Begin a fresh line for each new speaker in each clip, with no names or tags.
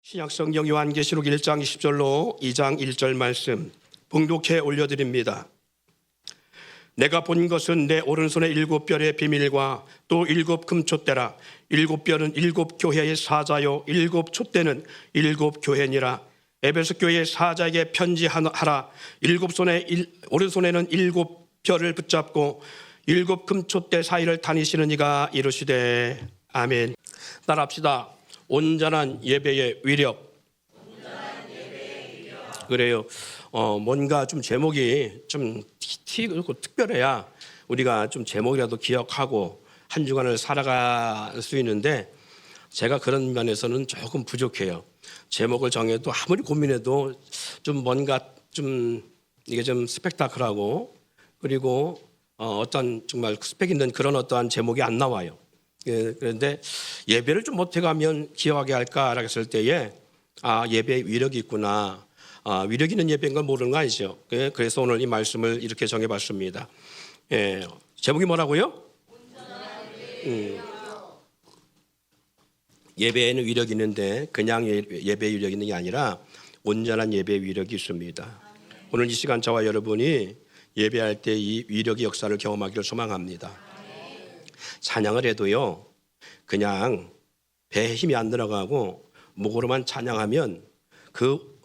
신약성경 요한계시록 1장 20절로 2장 1절 말씀 봉독해 올려드립니다. 내가 본 것은 내 오른손에 7별의 비밀과 또 7금촛대라. 7별은 7교회의 사자요 7촛대는 7교회니라. 에베소 교회의 사자에게 편지하라. 오른손에는 7별을 붙잡고 7금촛대 사이를 다니시는 이가 이르시되 아멘. 따라합시다. 온전한 예배의 위력. 그래요. 뭔가 좀 제목이 좀 튀고 특별해야 우리가 좀 제목이라도 기억하고 한 주간을 살아갈 수 있는데 제가 그런 면에서는 조금 부족해요. 제목을 정해도 아무리 고민해도 좀 뭔가 좀 이게 좀 스펙타클하고 그리고 어떤 정말 스펙 있는 그런 어떠한 제목이 안 나와요. 그런데 예배를 좀 못해가면 기억하게 할까라고 했을 때에 예배에 위력이 있구나. 위력 있는 예배인 걸 모르는 거 아니죠. 그래서 오늘 이 말씀을 이렇게 정해봤습니다. 제목이 뭐라고요? 예배에는 위력이 있는데 그냥 예배에 위력이 있는 게 아니라 온전한 예배의 위력이 있습니다. 오늘 이 시간 저와 여러분이 예배할 때 이 위력의 역사를 경험하기를 소망합니다. 찬양을 해도요 그냥 배에 힘이 안 들어가고 목으로만 찬양하면 그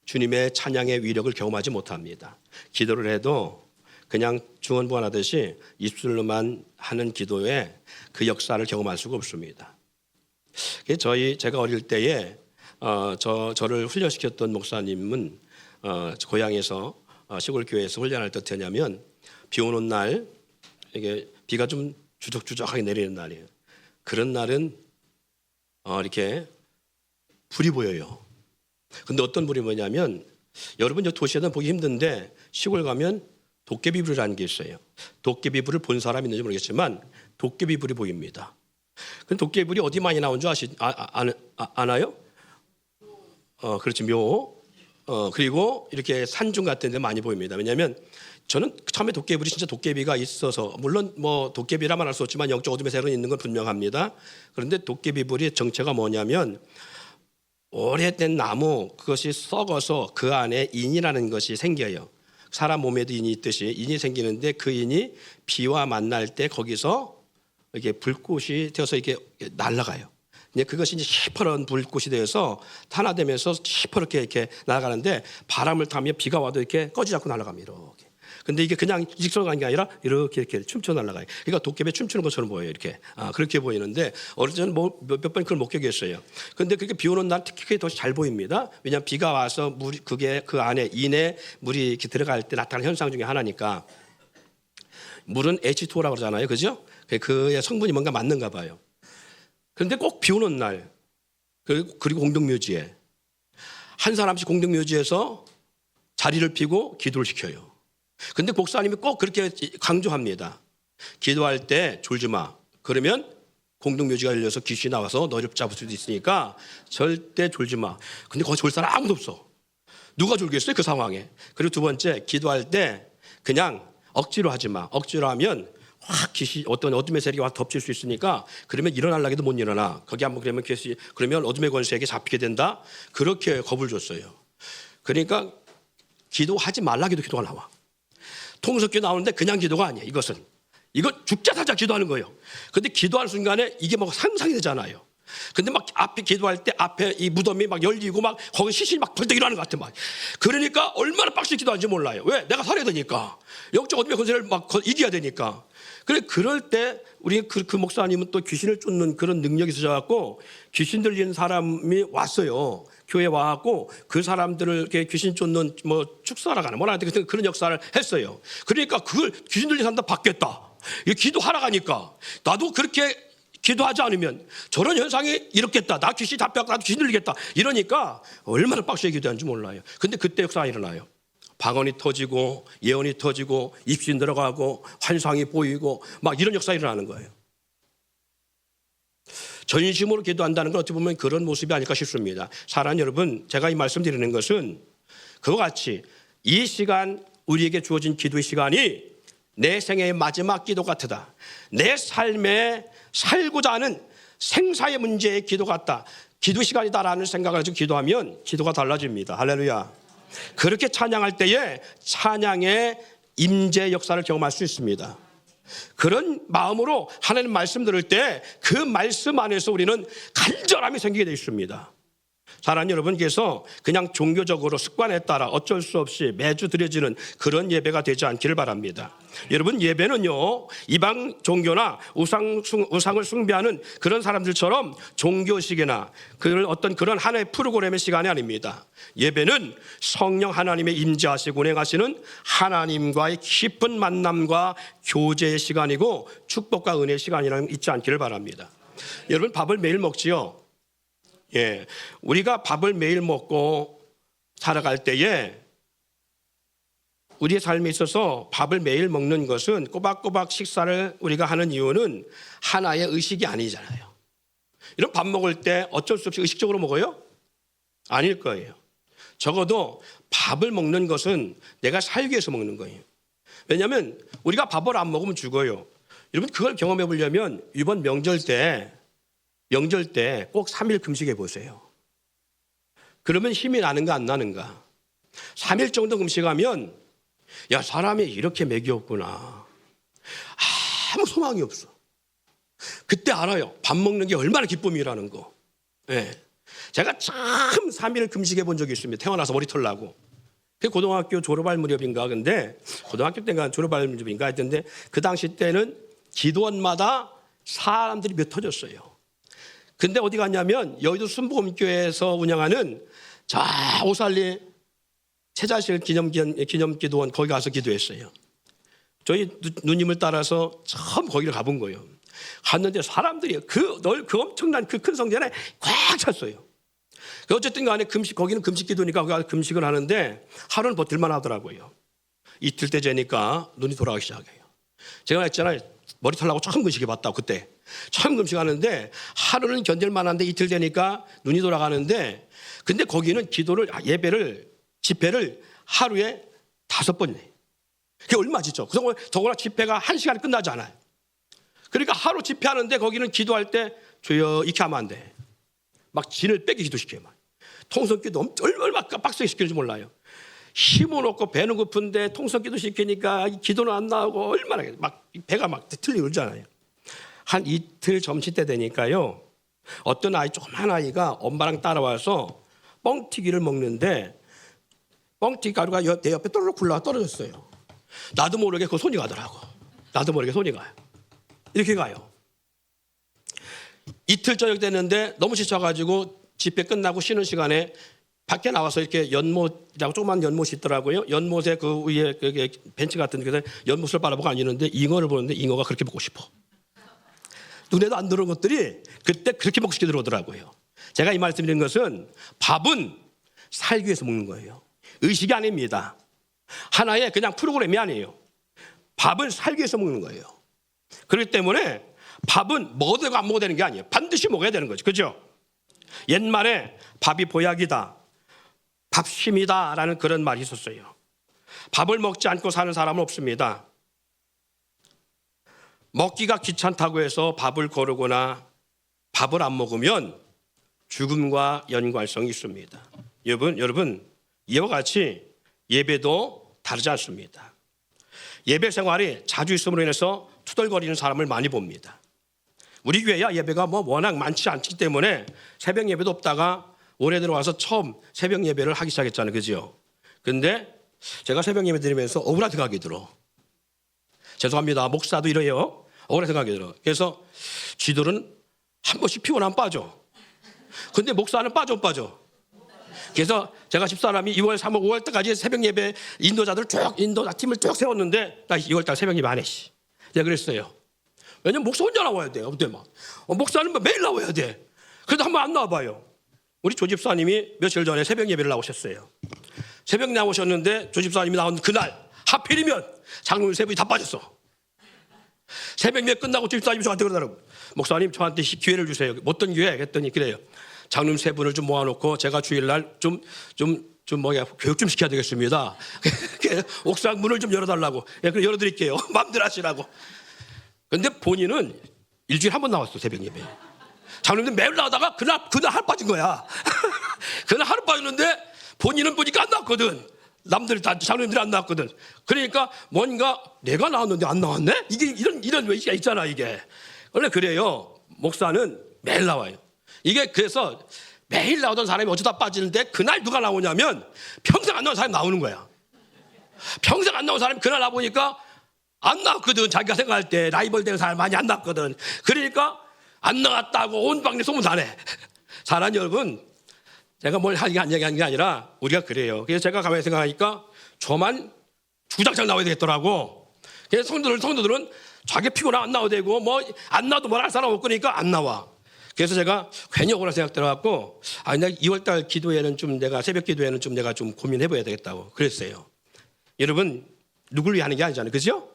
주님의 찬양의 위력을 경험하지 못합니다. 기도를 해도 그냥 중언부언하듯이 입술로만 하는 기도에 그 역사를 경험할 수가 없습니다. 제가 어릴 때에 저를 훈련시켰던 목사님은 고향에서 시골 교회에서 훈련할 때 어떠냐면 비 오는 날 이게 비가 좀 주적주적하게 내리는 날이에요. 그런 날은 이렇게 불이 보여요. 근데 어떤 불이 뭐냐면 여러분 저 도시에는 보기 힘든데 시골 가면 도깨비불이라는 게 있어요. 도깨비불을 본 사람이 있는지 모르겠지만 도깨비불이 보입니다. 근데 도깨비불이 어디 많이 나온 줄 아나요? 그렇지, 묘. 그리고 이렇게 산중 같은 데 많이 보입니다. 왜냐하면 저는 처음에 도깨비불이 진짜 도깨비가 있어서 물론 뭐 도깨비라만 할 수 없지만 영적 어둠의 세력은 있는 건 분명합니다. 그런데 도깨비불의 정체가 뭐냐면 오래된 나무 그것이 썩어서 그 안에 인이라는 것이 생겨요. 사람 몸에도 인이 있듯이 인이 생기는데 그 인이 비와 만날 때 거기서 이렇게 불꽃이 되어서 이렇게 날아가요. 근데 그것이 이제 시퍼런 불꽃이 되어서 탄화되면서 시퍼렇게 이렇게 날아가는데 바람을 타면 비가 와도 이렇게 꺼지지 않고 날아갑니다. 이렇게. 근데 이게 그냥 일직선으로 가는 게 아니라 이렇게 춤춰 날아가요. 그러니까 도깨비 춤추는 것처럼 보여요. 이렇게 그렇게 보이는데 어릴 때는 몇 번 그걸 목격했어요. 그런데 그렇게 비 오는 날 특히 더 잘 보입니다. 왜냐하면 비가 와서 물이 그게 그 안에 인에 물이 이렇게 들어갈 때 나타나는 현상 중에 하나니까. 물은 H2O라고 그러잖아요, 그죠? 그의 성분이 뭔가 맞는가 봐요. 그런데 꼭 비 오는 날 그리고 공동묘지에 한 사람씩 공동묘지에서 자리를 피고 기도를 시켜요. 근데 목사님이 꼭 그렇게 강조합니다. 기도할 때 졸지 마. 그러면 공동묘지가 열려서 귀신이 나와서 너를 잡을 수도 있으니까 절대 졸지 마. 근데 거기 졸 사람 아무도 없어. 누가 졸겠어요 그 상황에. 그리고 두 번째 기도할 때 그냥 억지로 하지 마. 억지로 하면 확 어떤 어둠의 세력이 와서 덮칠 수 있으니까 그러면 일어나려고 해도 못 일어나. 거기 한번 그러면 어둠의 권세에게 잡히게 된다. 그렇게 겁을 줬어요. 그러니까 기도하지 말라 해도 기도가 나와. 통속기도 나오는데 그냥 기도가 아니에요. 이거 죽자 살자 기도하는 거예요. 근데 기도하는 순간에 이게 막 상상이 되잖아요. 근데 막 앞에 기도할 때 앞에 이 무덤이 막 열리고 막 거기 시신이 막 벌떡 일어나는 것 같아 막. 그러니까 얼마나 빡시게 기도하는지 몰라요. 왜? 내가 살아야 되니까. 영적 어둠의 권세를 막 이겨야 되니까. 그럴 때 우리 그 목사님은 또 귀신을 쫓는 그런 능력이 있어갖고 귀신 들리는 사람이 왔어요. 교회에 와갖고 그 사람들을 이렇게 귀신 쫓는 뭐 축사하러 가는 뭐라 하여튼 그런 역사를 했어요. 그러니까 그걸 귀신 들리는 사람도 받겠다. 기도하러 가니까 나도 그렇게 기도하지 않으면 저런 현상이 이렇겠다. 나 귀신 잡혀갖고 나도 귀신 들리겠다. 이러니까 얼마나 빡세게 기도하는지 몰라요. 근데 그때 역사가 일어나요. 방언이 터지고 예언이 터지고 입신 들어가고 환상이 보이고 막 이런 역사가 일어나는 거예요. 전심으로 기도한다는 건 어떻게 보면 그런 모습이 아닐까 싶습니다. 사랑하는 여러분, 제가 이 말씀 드리는 것은 그와 같이 이 시간 우리에게 주어진 기도의 시간이 내 생애의 마지막 기도 같다. 내 삶에 살고자 하는 생사의 문제의 기도 같다. 기도 시간이다라는 생각을 가지고 기도하면 기도가 달라집니다. 할렐루야. 그렇게 찬양할 때에 찬양의 임재 역사를 경험할 수 있습니다. 그런 마음으로 하나님 말씀 들을 때 그 말씀 안에서 우리는 간절함이 생기게 되어 있습니다. 사랑하는 여러분께서 그냥 종교적으로 습관에 따라 어쩔 수 없이 매주 드려지는 그런 예배가 되지 않기를 바랍니다. 여러분, 예배는요, 이방 종교나 우상을 숭배하는 그런 사람들처럼 종교식이나 그런 하나의 프로그램의 시간이 아닙니다. 예배는 성령 하나님의 임재하시고 운행하시는 하나님과의 깊은 만남과 교제의 시간이고 축복과 은혜의 시간이라는 잊지 않기를 바랍니다. 여러분, 밥을 매일 먹지요? 예, 우리가 밥을 매일 먹고 살아갈 때에 우리의 삶에 있어서 밥을 매일 먹는 것은 꼬박꼬박 식사를 우리가 하는 이유는 하나의 의식이 아니잖아요. 이런 밥 먹을 때 어쩔 수 없이 의식적으로 먹어요? 아닐 거예요. 적어도 밥을 먹는 것은 내가 살기 위해서 먹는 거예요. 왜냐하면 우리가 밥을 안 먹으면 죽어요. 여러분, 그걸 경험해 보려면 이번 명절 때 꼭 3일 금식해 보세요. 그러면 힘이 나는가 안 나는가. 3일 정도 금식하면 야, 사람이 이렇게 맥이 없구나. 아무 소망이 없어. 그때 알아요. 밥 먹는 게 얼마나 기쁨이라는 거. 네. 제가 참 3일 금식해 본 적이 있습니다. 태어나서 머리털 나고. 고등학교 졸업할 무렵인가. 근데 고등학교 때인가 졸업할 무렵인가 했던데 그 당시 때는 기도원마다 사람들이 몇 터졌어요. 근데 어디 갔냐면 여의도 순복음교회에서 운영하는 오살리 최자실 기념기도원 거기 가서 기도했어요. 저희 누님을 따라서 처음 거기를 가본 거예요. 갔는데 사람들이 그 엄청난 그 큰 성전에 꽉 찼어요. 어쨌든 간에 거기는 금식 기도니까 거기 가서 금식을 하는데 하루는 버틸만 하더라고요. 이틀 때 재니까 눈이 돌아가기 시작해요. 제가 했잖아요. 머리털 나고 처음 금식해 봤다고 그때. 처음 금식하는데 하루는 견딜 만한데 이틀 되니까 눈이 돌아가는데 근데 거기는 집회를 하루에 5번 해. 그게 얼마지죠? 더구나 집회가 1시간에 끝나지 않아요. 그러니까 하루 집회하는데 거기는 기도할 때 주여 이렇게 하면 안 돼. 막 진을 빼기 기도시켜요. 통성기도 얼마나 빡세게 시킬지 몰라요. 힘은 없고 배는 고픈데 통성기도 시키니까 기도는 안 나오고 얼마나 막 배가 막 틀리고 그러잖아요. 한 이틀 점심 때 되니까요. 어떤 조그만 아이가 엄마랑 따라와서 뻥튀기를 먹는데 뻥튀기 가루가 내 옆에 또르륵 굴러가 떨어졌어요. 나도 모르게 그 손이 가더라고. 나도 모르게 손이 가요. 이렇게 가요. 이틀 저녁 됐는데 너무 지쳐가지고 집회 끝나고 쉬는 시간에 밖에 나와서 이렇게 연못이라고 조그만 연못이 있더라고요. 연못에 그 위에 벤치 같은 데서 연못을 바라보고 앉는데 잉어를 보는데 잉어가 그렇게 먹고 싶어. 눈에도 안 들어온 것들이 그때 그렇게 먹고 싶게 들어오더라고요. 제가 이 말씀드리는 것은 밥은 살기 위해서 먹는 거예요. 의식이 아닙니다. 하나의 그냥 프로그램이 아니에요. 밥은 살기 위해서 먹는 거예요. 그렇기 때문에 밥은 먹어도 되고 안 먹어도 되는 게 아니에요. 반드시 먹어야 되는 거죠. 그죠? 옛말에 밥이 보약이다, 밥심이다 라는 그런 말이 있었어요. 밥을 먹지 않고 사는 사람은 없습니다. 먹기가 귀찮다고 해서 밥을 거르거나 밥을 안 먹으면 죽음과 연관성이 있습니다. 여러분 이와 같이 예배도 다르지 않습니다. 예배 생활이 자주 있음으로 인해서 투덜거리는 사람을 많이 봅니다. 우리 교회야 예배가 워낙 많지 않기 때문에 새벽 예배도 없다가 올해 들어와서 처음 새벽 예배를 하기 시작했잖아요. 그죠? 근데 제가 새벽 예배 드리면서 억울한 생각이 들어. 죄송합니다. 목사도 이래요. 억울한 생각이 들어. 그래서 쥐들은 한 번씩 피곤하면 빠져. 근데 목사는 빠져. 그래서 제가 집사람이 2월, 3월, 5월 때까지 새벽 예배 인도자들을 팀을 쭉 세웠는데 나 2월 달 새벽 예배 안 해. 제가 그랬어요. 왜냐면 목사 혼자 나와야 돼요. 그때 목사는 매일 나와야 돼. 그래도 한번 안 나와봐요. 우리 조 집사님이 며칠 전에 새벽 예배를 나오셨어요. 새벽 나오셨는데 조 집사님이 나온 그날 하필이면 장로님 세 분이 다 빠졌어. 새벽 예배 끝나고 조 집사님이 저한테 그러더라고요. 목사님 저한테 기회를 주세요. 어떤 기회? 그랬더니 그래요. 장로님 세 분을 좀 모아놓고 제가 주일날 교육 좀 시켜야 되겠습니다. 옥상 문을 좀 열어달라고. 예, 그럼 열어드릴게요. 마음대로 하시라고. 근데 본인은 일주일에 한 번 나왔어, 새벽 예배. 장로님들 매일 나오다가 그날 하루 빠진 거야. 그날 하루 빠졌는데 본인은 보니까 안 나왔거든. 남들이 다 장로님들이 안 나왔거든. 그러니까 뭔가 내가 나왔는데 안 나왔네? 이게 이런 외식이 있잖아, 이게. 원래 그래요. 목사는 매일 나와요. 이게 그래서 매일 나오던 사람이 어쩌다 빠지는데 그날 누가 나오냐면 평생 안 나온 사람이 나오는 거야. 평생 안 나온 사람이 그날 나보니까 안 나왔거든. 자기가 생각할 때 라이벌 되는 사람이 많이 안 나왔거든. 그러니까 안 나왔다고 온 방에 소문 다 내. 사랑하는 여러분, 제가 뭘 하는 게 아니라 우리가 그래요. 그래서 제가 가만히 생각하니까 저만 주장창 나와야 되겠더라고. 그래서 성도들은 자기 피곤하면 안 나와도 되고 뭐 안 나와도 뭘 할 사람 없고 그러니까 안 나와. 그래서 제가 괜히 억울한 생각 들어갖고 내가 2월달 기도회는 좀 내가 새벽 기도회는 좀 내가 좀 고민해봐야 되겠다고 그랬어요. 여러분 누굴 위해 하는 게 아니잖아요. 그죠?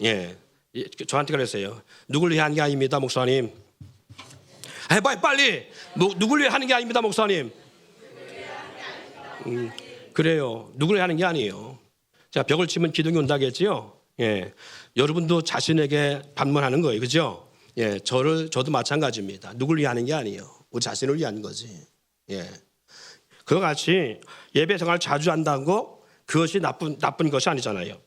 예. 저한테 그랬어요. 누굴 위해 하는 게 아닙니다, 목사님. 해봐요, 빨리. 누굴 위해 하는 게 아닙니다, 목사님. 그래요. 누굴 위해 하는 게 아니에요. 자, 벽을 치면 기둥이 온다겠지요? 예. 여러분도 자신에게 반문하는 거예요. 그죠? 예. 저도 마찬가지입니다. 누굴 위해 하는 게 아니에요. 우리 자신을 위한 거지. 예. 그와 같이 예배 생활을 자주 한다고 그것이 나쁜 것이 아니잖아요.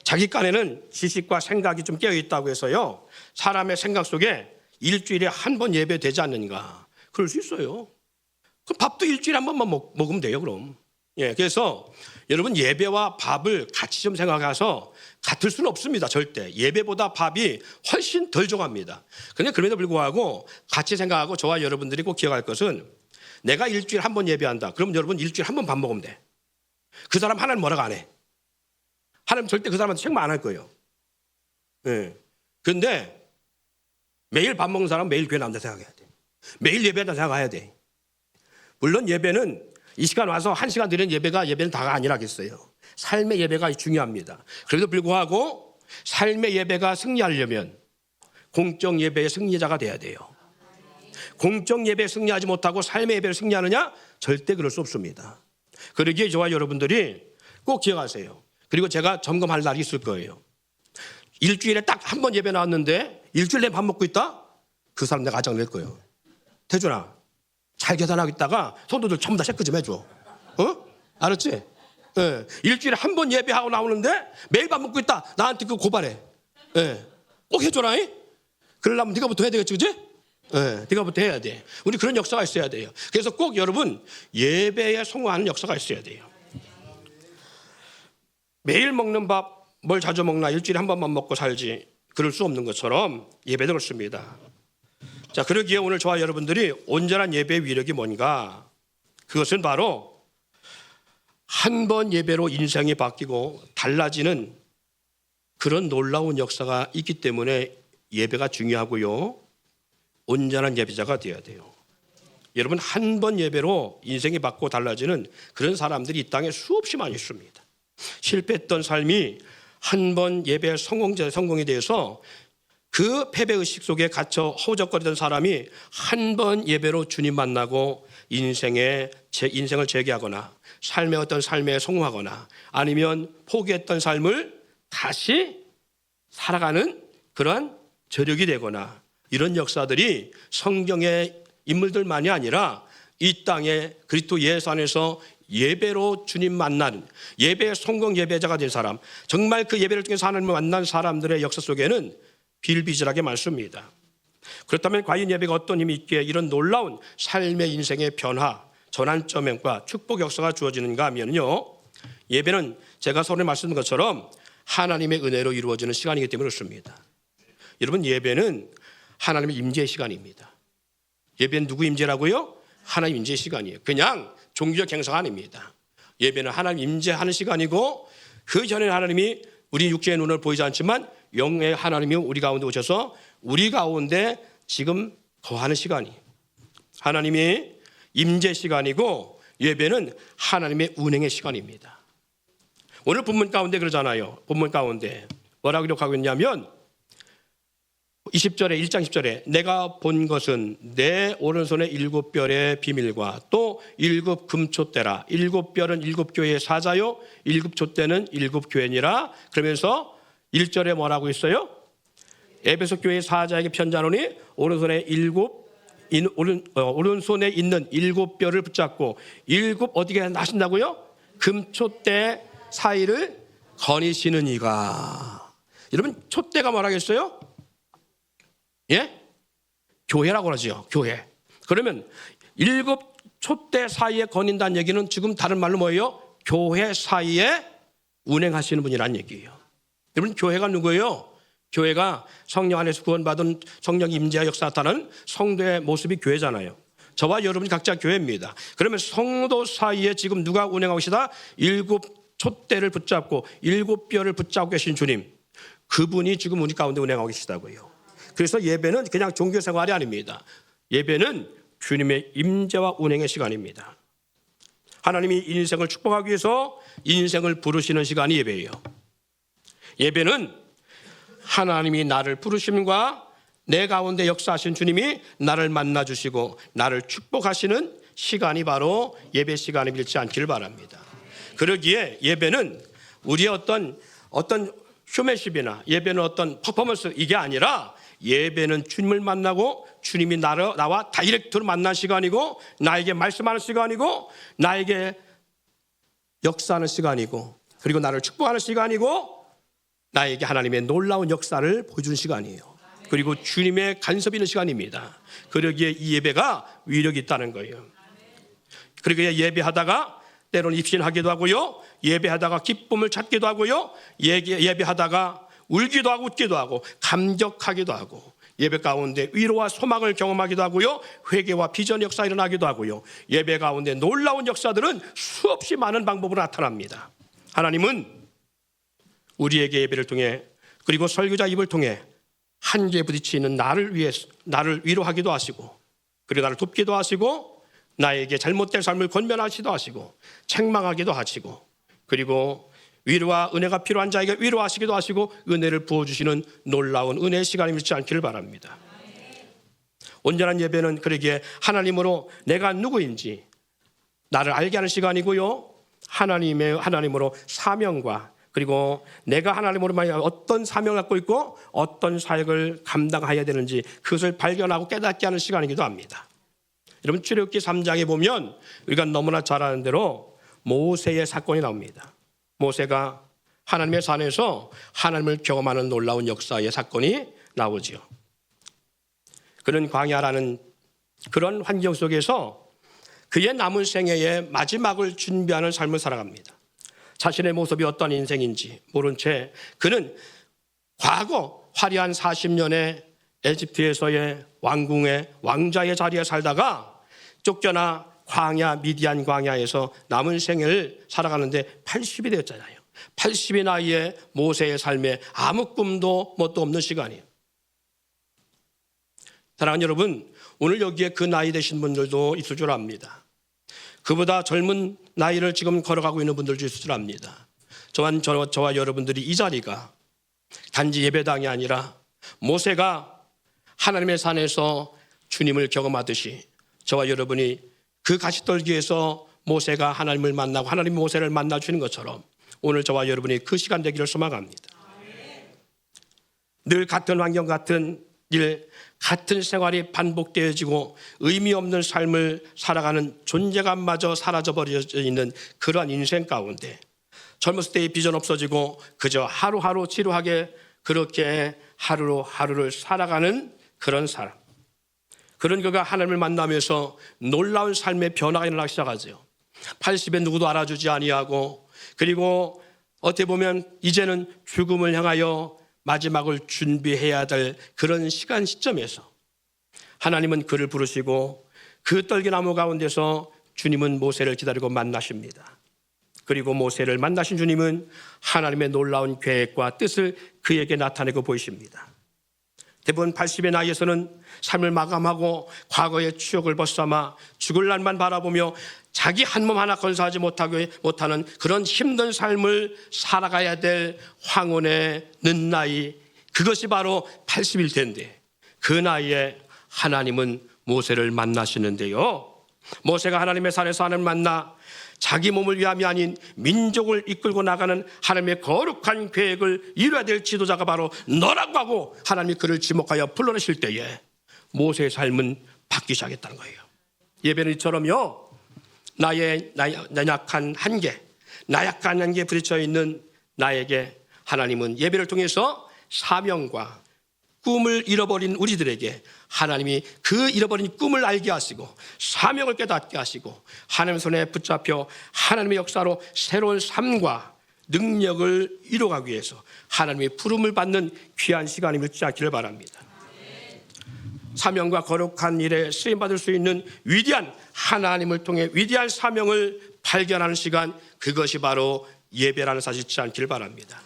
자기 간에는 지식과 생각이 좀 깨어 있다고 해서요. 사람의 생각 속에 일주일에 한 번 예배 되지 않는가? 그럴 수 있어요. 그럼 밥도 일주일에 한 번만 먹으면 돼요, 그럼. 예, 그래서 여러분 예배와 밥을 같이 좀 생각해서 같을 수는 없습니다, 절대. 예배보다 밥이 훨씬 덜 정합니다. 그런데 그럼에도 불구하고 같이 생각하고 저와 여러분들이 꼭 기억할 것은 내가 일주일에 한 번 예배한다. 그럼 여러분 일주일에 한 번 밥 먹으면 돼. 그 사람 하나님 뭐라고 안 해. 하나님 절대 그 사람한테 책망 안 할 거예요. 예. 그런데 매일 밥 먹는 사람은 매일 교회 나온다 생각해야 돼. 매일 예배한다 생각해야 돼. 물론 예배는 이 시간 와서 1시간 드리는 예배는 다가 아니라겠어요. 삶의 예배가 중요합니다. 그래도 불구하고 삶의 예배가 승리하려면 공적 예배의 승리자가 돼야 돼요. 공적 예배에 승리하지 못하고 삶의 예배를 승리하느냐? 절대 그럴 수 없습니다. 그러기에 저와 여러분들이 꼭 기억하세요. 그리고 제가 점검할 날이 있을 거예요. 일주일에 딱 한 번 예배 나왔는데 일주일 내내 밥 먹고 있다? 그 사람 내가 아장 낼 거예요. 태준아, 잘 계산하고 있다가 성도들 전부 다 체크 좀 해줘. 알았지? 예. 일주일에 한 번 예배하고 나오는데 매일 밥 먹고 있다. 나한테 그거 고발해. 예. 꼭 해줘라. 그러려면 네가부터 해야 되겠지, 그치? 예. 네가부터 해야 돼. 우리 그런 역사가 있어야 돼요. 그래서 꼭 여러분 예배에 성공하는 역사가 있어야 돼요. 매일 먹는 밥 뭘 자주 먹나 일주일에 한 번만 먹고 살지 그럴 수 없는 것처럼 예배도 그렇습니다. 자, 그러기에 오늘 저와 여러분들이 온전한 예배의 위력이 뭔가? 그것은 바로 한 번 예배로 인생이 바뀌고 달라지는 그런 놀라운 역사가 있기 때문에 예배가 중요하고요. 온전한 예배자가 되어야 돼요. 여러분 한 번 예배로 인생이 바뀌고 달라지는 그런 사람들이 이 땅에 수없이 많이 있습니다. 실패했던 삶이 한 번 예배 성공에 대해서 그 패배의식 속에 갇혀 허우적거리던 사람이 한 번 예배로 주님 만나고 인생을 재개하거나 삶의 어떤 삶에 성공하거나 아니면 포기했던 삶을 다시 살아가는 그러한 저력이 되거나 이런 역사들이 성경의 인물들만이 아니라 이 땅에 그리스도 예수 안에서 예배로 주님 만난 예배 성공 예배자가 된 사람, 정말 그 예배를 통해서 하나님을 만난 사람들의 역사 속에는 비일비재하게 많습니다. 그렇다면 과연 예배가 어떤 힘이 있기에 이런 놀라운 삶의 인생의 변화, 전환점과 축복 역사가 주어지는가 하면요, 예배는 제가 서론에 말씀드린 것처럼 하나님의 은혜로 이루어지는 시간이기 때문에 그렇습니다. 여러분 예배는 하나님의 임재의 시간입니다. 예배는 누구 임재라고요? 하나님 임재의 시간이에요. 그냥 종교적 행사가 아닙니다. 예배는 하나님 임재하는 시간이고 그 전에 하나님이 우리 육체의 눈을 보이지 않지만 영의 하나님이 우리 가운데 오셔서 우리 가운데 지금 거하는 시간이 하나님의 임재 시간이고 예배는 하나님의 운행의 시간입니다. 오늘 본문 가운데 그러잖아요. 본문 가운데 뭐라고 기록하고 있냐면 20절에 1장 10절에 내가 본 것은 내 오른손의 7별의 비밀과 또 7금촛대라. 7별은 7교회의 사자요 7촛대는 7교회니라. 그러면서 1절에 뭐라고 있어요? 에베소 교회의 사자에게 편지하노니 오른손에 7 오른손에 있는 7뼈를 붙잡고 7 어디게 하신다고요? 금촛대 사이를 거니시는 이가. 여러분, 촛대가 뭐라겠어요? 예? 교회라고 그러죠. 교회. 그러면 7 촛대 사이에 거닌다는 얘기는 지금 다른 말로 뭐예요? 교회 사이에 운행하시는 분이란 얘기예요. 여러분, 교회가 누구예요? 교회가 성령 안에서 구원받은 성령 임재와 역사 나타나는 성도의 모습이 교회잖아요. 저와 여러분이 각자 교회입니다. 그러면 성도 사이에 지금 누가 운행하고 계시다? 7 촛대를 붙잡고 7뼈를 붙잡고 계신 주님, 그분이 지금 우리 가운데 운행하고 계시다고요. 그래서 예배는 그냥 종교 생활이 아닙니다. 예배는 주님의 임재와 운행의 시간입니다. 하나님이 인생을 축복하기 위해서 인생을 부르시는 시간이 예배예요. 예배는 하나님이 나를 부르심과 내 가운데 역사하신 주님이 나를 만나주시고 나를 축복하시는 시간이 바로 예배 시간이 밀지 않기를 바랍니다. 그러기에 예배는 우리의 어떤 쇼맨십이나 예배는 어떤 퍼포먼스, 이게 아니라 예배는 주님을 만나고 주님이 나와 다이렉트로 만난 시간이고, 나에게 말씀하는 시간이고, 나에게 역사하는 시간이고, 그리고 나를 축복하는 시간이고, 나에게 하나님의 놀라운 역사를 보여주는 시간이에요. 그리고 주님의 간섭이 있는 시간입니다. 그러기에 이 예배가 위력이 있다는 거예요. 그러기에 예배하다가 때로는 입신하기도 하고요, 예배하다가 기쁨을 찾기도 하고요, 예배하다가 울기도 하고 웃기도 하고 감격하기도 하고, 예배 가운데 위로와 소망을 경험하기도 하고요, 회개와 비전 역사 일어나기도 하고요. 예배 가운데 놀라운 역사들은 수없이 많은 방법으로 나타납니다. 하나님은 우리에게 예배를 통해, 그리고 설교자 입을 통해 한계에 부딪히는 나를 위로하기도 하시고, 그리고 나를 돕기도 하시고, 나에게 잘못된 삶을 권면하시기도 하시고, 책망하기도 하시고, 그리고 위로와 은혜가 필요한 자에게 위로하시기도 하시고, 은혜를 부어주시는 놀라운 은혜의 시간이 밀지 않기를 바랍니다. 온전한 예배는 그러기에 하나님으로 내가 누구인지 나를 알게 하는 시간이고요, 하나님으로 사명과, 그리고 내가 하나님으로 어떤 사명을 갖고 있고 어떤 사역을 감당해야 되는지 그것을 발견하고 깨닫게 하는 시간이기도 합니다. 여러분, 출애굽기 3장에 보면 우리가 너무나 잘 아는 대로 모세의 사건이 나옵니다. 모세가 하나님의 산에서 하나님을 경험하는 놀라운 역사의 사건이 나오지요. 그는 광야라는 그런 환경 속에서 그의 남은 생애의 마지막을 준비하는 삶을 살아갑니다. 자신의 모습이 어떤 인생인지 모른 채 그는 과거 화려한 40년의 에집트에서의 왕궁의 왕자의 자리에 살다가 쫓겨나 광야, 미디안 광야에서 남은 생애를 살아가는데 80이 되었잖아요. 80의 나이에 모세의 삶에 아무 꿈도 뭣도 없는 시간이에요. 사랑하는 여러분, 오늘 여기에 그 나이 되신 분들도 있을 줄 압니다. 그보다 젊은 나이를 지금 걸어가고 있는 분들도 있을 줄 압니다. 저와 여러분들이 이 자리가 단지 예배당이 아니라 모세가 하나님의 산에서 주님을 경험하듯이 저와 여러분이 그 가시떨기에서 모세가 하나님을 만나고 하나님이 모세를 만나주는 것처럼 오늘 저와 여러분이 그 시간 되기를 소망합니다. 늘 같은 환경, 같은 일, 같은 생활이 반복되어지고 의미 없는 삶을 살아가는 존재감마저 사라져버려 있는 그러한 인생 가운데 젊었을 때의 비전 없어지고 그저 하루하루 지루하게 그렇게 하루를 살아가는 그런 사람, 그런 그가 하나님을 만나면서 놀라운 삶의 변화가 일어나기 시작하죠. 80에 누구도 알아주지 아니하고, 그리고 어떻게 보면 이제는 죽음을 향하여 마지막을 준비해야 될 그런 시점에서 하나님은 그를 부르시고 그 떨기나무 가운데서 주님은 모세를 기다리고 만나십니다. 그리고 모세를 만나신 주님은 하나님의 놀라운 계획과 뜻을 그에게 나타내고 보이십니다. 대부분 80의 나이에서는 삶을 마감하고 과거의 추억을 벗삼아 죽을 날만 바라보며 자기 한 몸 하나 건사하지 못하는 그런 힘든 삶을 살아가야 될 황혼의 늦나이, 그것이 바로 80일 텐데 그 나이에 하나님은 모세를 만나시는데요, 모세가 하나님의 산에서 하나님을 만나 자기 몸을 위함이 아닌 민족을 이끌고 나가는 하나님의 거룩한 계획을 이루어야 될 지도자가 바로 너라고 하고 하나님이 그를 지목하여 불러내실 때에 모세의 삶은 받기 시작했다는 거예요. 예배는 이처럼요, 나의 약한 한계, 나약한 한계에 부딪혀 있는 나에게 하나님은 예배를 통해서 사명과 꿈을 잃어버린 우리들에게 하나님이 그 잃어버린 꿈을 알게 하시고 사명을 깨닫게 하시고 하나님의 손에 붙잡혀 하나님의 역사로 새로운 삶과 능력을 이루어가기 위해서 하나님의 부름을 받는 귀한 시간이 묻지 않기를 바랍니다. 사명과 거룩한 일에 쓰임받을 수 있는 위대한 하나님을 통해 위대한 사명을 발견하는 시간, 그것이 바로 예배라는 사실 잊지 않기를 바랍니다.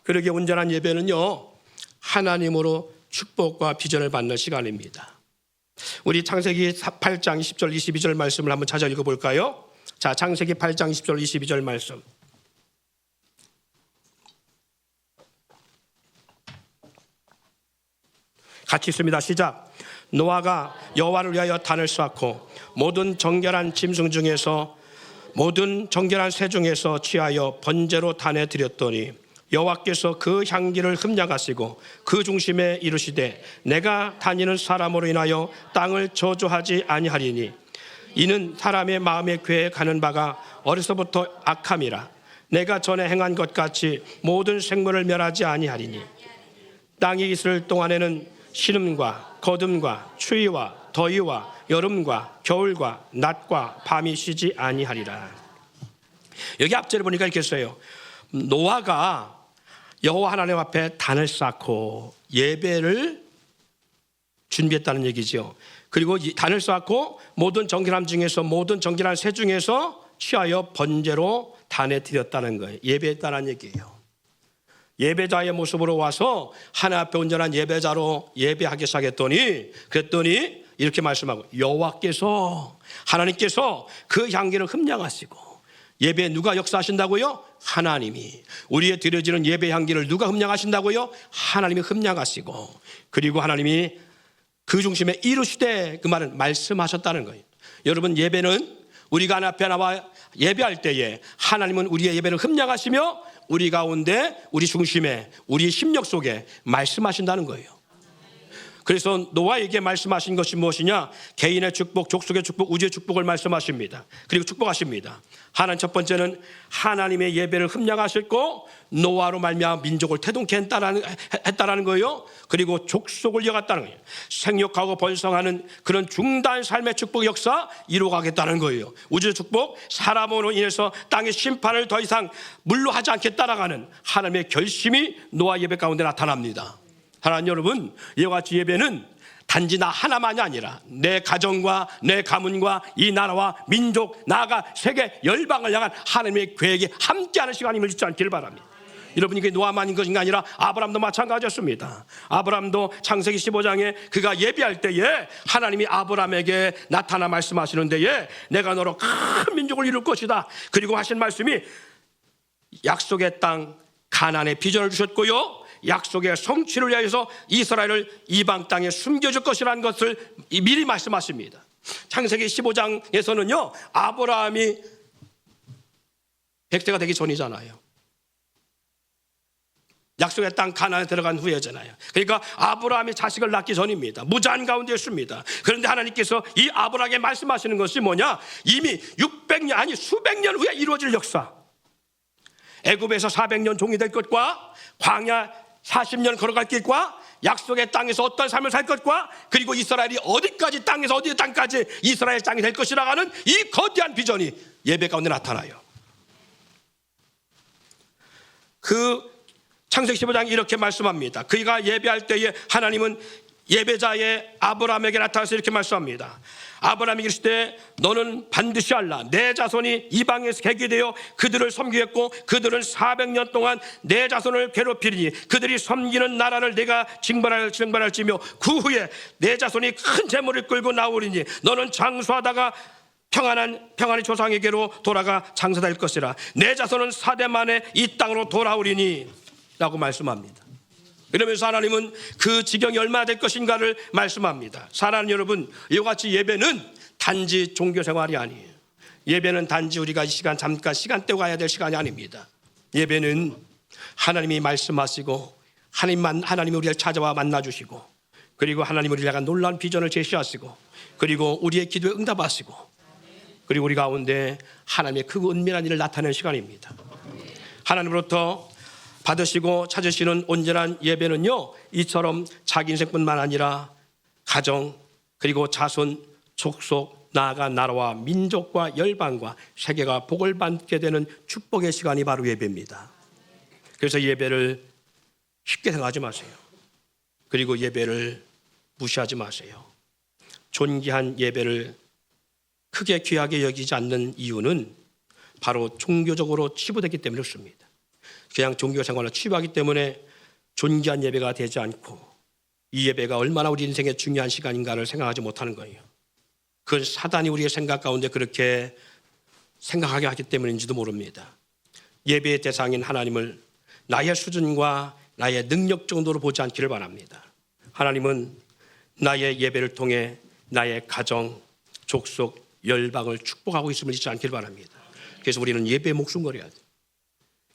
그러기에 온전한 예배는요, 하나님으로 축복과 비전을 받는 시간입니다. 우리 창세기 8장 20절 22절 말씀을 한번 찾아 읽어볼까요? 자, 창세기 8장 20절 22절 말씀 같이 있습니다. 시작. 노아가 여호와를 위하여 단을 쌓고 모든 정결한 짐승 중에서 모든 정결한 새 중에서 취하여 번제로 단에 드렸더니 여호와께서 그 향기를 흠량하시고 그 중심에 이르시되 내가 다니는 사람으로 인하여 땅을 저주하지 아니하리니 이는 사람의 마음에 계획하는 바가 어려서부터 악함이라. 내가 전에 행한 것 같이 모든 생물을 멸하지 아니하리니 땅이 있을 동안에는 신음과 거듭과 추위와 더위와 여름과 겨울과 낮과 밤이 쉬지 아니하리라. 여기 앞절에 보니까 이렇게 써요. 노아가 여호와 하나님 앞에 단을 쌓고 예배를 준비했다는 얘기죠. 그리고 단을 쌓고 모든 정결함 중에서 모든 정결한 새 중에서 취하여 번제로 단에 드렸다는 거예요. 예배했다는 얘기예요. 예배자의 모습으로 와서 하나님 앞에 온전한 예배자로 예배하기 시작했더니 그랬더니 이렇게 말씀하고 여호와께서 하나님께서 그 향기를 흠량하시고 예배에 누가 역사하신다고요? 하나님이. 우리의 드려지는 예배 향기를 누가 흠량하신다고요? 하나님이 흠량하시고 그리고 하나님이 그 중심에 이루시되 그 말은 말씀하셨다는 거예요. 여러분, 예배는 우리가 하나님 앞에 나와 예배할 때에 하나님은 우리의 예배를 흠량하시며 우리 가운데 우리 중심에 우리 심령 속에 말씀하신다는 거예요. 그래서 노아에게 말씀하신 것이 무엇이냐? 개인의 축복, 족속의 축복, 우주의 축복을 말씀하십니다. 그리고 축복하십니다. 하나님 첫 번째는 하나님의 예배를 흠량하셨고 노아로 말미암아 민족을 태동케 했다라는 거예요. 그리고 족속을 이어갔다는 거예요. 생육하고 번성하는 그런 중단 삶의 축복 역사 이루어가겠다는 거예요. 우주의 축복, 사람으로 인해서 땅의 심판을 더 이상 물로 하지 않게 따라가는 하나님의 결심이 노아 예배 가운데 나타납니다. 하나님 여러분, 이와 같이 예배는 단지 나 하나만이 아니라 내 가정과 내 가문과 이 나라와 민족, 나아가 세계 열방을 향한 하나님의 계획에 함께하는 시간임을 잊지 않기를 바랍니다. 여러분, 이게 노아만인 것이 아니라 아브라함도 마찬가지였습니다. 아브라함도 창세기 15장에 그가 예배할 때에 하나님이 아브라함에게 나타나 말씀하시는 데에 내가 너로 큰 민족을 이룰 것이다. 그리고 하신 말씀이 약속의 땅 가나안의 비전을 주셨고요, 약속의 성취를 위해서 이스라엘을 이방 땅에 숨겨줄 것이라는 것을 미리 말씀하십니다. 창세기 15장에서는요 아브라함이 100세가 되기 전이잖아요. 약속의 땅 가나안에 들어간 후에잖아요. 그러니까 아브라함이 자식을 낳기 전입니다. 무자한 가운데 있습니다. 그런데 하나님께서 이 아브라함에게 말씀하시는 것이 뭐냐? 이미 600년 아니 수백 년 후에 이루어질 역사, 애굽에서 400년 종이 될 것과 광야 40년 걸어갈 길과 약속의 땅에서 어떤 삶을 살 것과 그리고 이스라엘이 어디까지 땅에서 어디 땅까지 이스라엘 땅이 될 것이라고 하는 이 거대한 비전이 예배 가운데 나타나요. 그 창세기 15장이 이렇게 말씀합니다. 그가 예배할 때에 하나님은 예배자의 아브라함에게 나타나서 이렇게 말씀합니다. 아브라함이 이르시되 너는 반드시 알라. 내 자손이 이방에서 객이 되어 그들을 섬기겠고 그들은 400년 동안 내 자손을 괴롭히리니 그들이 섬기는 나라를 내가 징벌할지며 그 후에 내 자손이 큰 재물을 끌고 나오리니 너는 장수하다가 평안의 조상에게로 돌아가 장사될 것이라. 내 자손은 4대 만에 이 땅으로 돌아오리니 라고 말씀합니다. 이러면서 하나님은 그 지경이 얼마나 될 것인가를 말씀합니다. 사랑하는 여러분, 이와 같이 예배는 단지 종교생활이 아니에요. 예배는 단지 우리가 이 시간 잠깐 시간 때우고 가야 될 시간이 아닙니다. 예배는 하나님이 말씀하시고 하나님이 우리를 찾아와 만나주시고 그리고 하나님 우리를 향한 놀라운 비전을 제시하시고 그리고 우리의 기도에 응답하시고 그리고 우리 가운데 하나님의 크고 은밀한 일을 나타내는 시간입니다. 하나님으로부터 받으시고 찾으시는 온전한 예배는요, 이처럼 자기 인생뿐만 아니라 가정 그리고 자손, 족속, 나아가 나라와 민족과 열방과 세계가 복을 받게 되는 축복의 시간이 바로 예배입니다. 그래서 예배를 쉽게 생각하지 마세요. 그리고 예배를 무시하지 마세요. 존귀한 예배를 크게 귀하게 여기지 않는 이유는 바로 종교적으로 치부되기 때문에 그렇습니다. 그냥 종교 생활로 치부하기 때문에 존귀한 예배가 되지 않고 이 예배가 얼마나 우리 인생의 중요한 시간인가를 생각하지 못하는 거예요. 그건 사단이 우리의 생각 가운데 그렇게 생각하게 하기 때문인지도 모릅니다. 예배의 대상인 하나님을 나의 수준과 나의 능력 정도로 보지 않기를 바랍니다. 하나님은 나의 예배를 통해 나의 가정, 족속, 열방을 축복하고 있음을 잊지 않기를 바랍니다. 그래서 우리는 예배에 목숨 걸어야 돼요.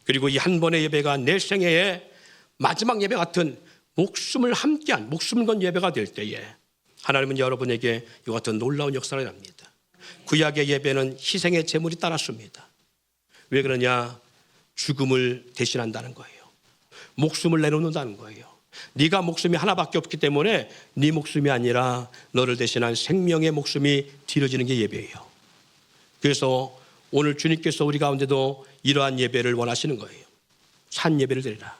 그리고 이 한 번의 예배가 내 생애의 마지막 예배 같은 목숨을 함께한 목숨 건 예배가 될 때에 하나님은 여러분에게 이와 같은 놀라운 역사를 합니다. 구약의 예배는 희생의 제물이 따랐습니다. 왜 그러냐? 죽음을 대신한다는 거예요. 목숨을 내놓는다는 거예요. 네가 목숨이 하나밖에 없기 때문에 네 목숨이 아니라 너를 대신한 생명의 목숨이 드려지는 게 예배예요. 그래서 오늘 주님께서 우리 가운데도 이러한 예배를 원하시는 거예요. 산 예배를 드리라.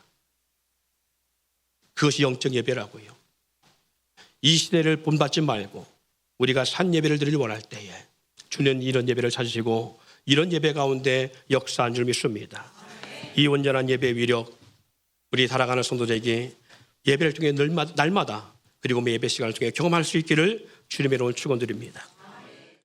그것이 영적 예배라고요. 이 시대를 본받지 말고 우리가 산 예배를 드리길 원할 때에 주는 이런 예배를 찾으시고 이런 예배 가운데 역사한 줄 믿습니다. 이 온전한 예배의 위력, 우리 살아가는 성도들에게 예배를 통해 날마다 그리고 매 예배 시간을 통해 경험할 수 있기를 주님의 이름으로 축원드립니다.